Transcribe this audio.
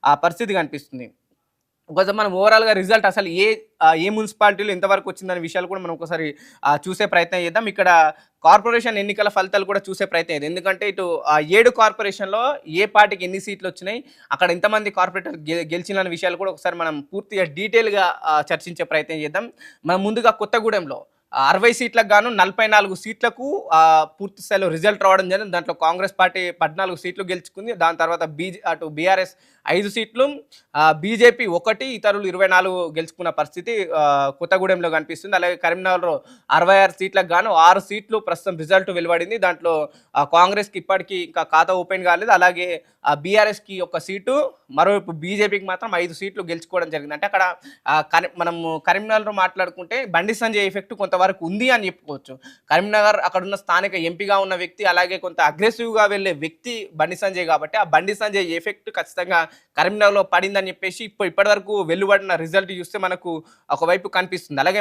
ఆ పరిస్థితి కనిపిస్తుంది. కొంచెం మనం ఓవరాల్‌గా రిజల్ట్ అసలు ఏ మున్సిపాలిటీలో ఎంతవరకు వచ్చిందనే విషయాలు కూడా మనం ఒకసారి చూసే ప్రయత్నం చేద్దాం. ఇక్కడ కార్పొరేషన్ ఎన్నికల ఫలితాలు కూడా చూసే ప్రయత్నం చేద్దాం. ఎందుకంటే ఇటు 7 కార్పొరేషన్‌లో ఏ పార్టీకి ఎన్ని సీట్లొచ్చినాయి, అక్కడ ఎంతమంది కార్పొరేటర్ గెలిచినన్న విషయాలు కూడా ఒకసారి మనం పూర్తిగా డీటెయిల్‌గా చర్చించే ప్రయత్నం చేద్దాం. మనం ముందుగా కొత్తగూడెంలో 60 సీట్లకు గాను 44 సీట్లకు పూర్తి స్థాయిలో రిజల్ట్ రావడం జరిగింది. దాంట్లో కాంగ్రెస్ పార్టీ 14 సీట్లు గెలుచుకుంది. దాని తర్వాత అటు బీఆర్ఎస్ 5 సీట్లు, బీజేపీ 1, ఇతరులు 24 గెలుచుకున్న పరిస్థితి కొత్తగూడెంలో కనిపిస్తుంది. అలాగే కరీంనగర్‌లో 66 సీట్లకు గాను 6 సీట్లు ప్రస్తుతం రిజల్ట్ వెలువడింది. దాంట్లో కాంగ్రెస్‌కి ఇప్పటికీ ఇంకా ఖాతా ఓపెన్ కాలేదు. అలాగే బీఆర్ఎస్‌కి 1 సీటు, మరోవైపు బీజేపీకి మాత్రం 5 సీట్లు గెలుచుకోవడం జరిగింది. అంటే అక్కడ మనము కరీంనగర్‌లో మాట్లాడుకుంటే బండి సంజయ్ ఎఫెక్ట్ కొంతవరకు ఉంది అని చెప్పుకోవచ్చు. కరీంనగర్ అక్కడున్న స్థానిక ఎంపీగా ఉన్న వ్యక్తి, అలాగే కొంత అగ్రెసివ్‌గా వెళ్ళే వ్యక్తి బండి సంజయ్ కాబట్టి, ఆ బండి సంజయ్ ఎఫెక్ట్ ఖచ్చితంగా కరీంనగర్‌లో పడిందని చెప్పేసి ఇప్పటివరకు వెలువడిన రిజల్ట్ చూస్తే మనకు ఒకవైపు కనిపిస్తుంది. అలాగే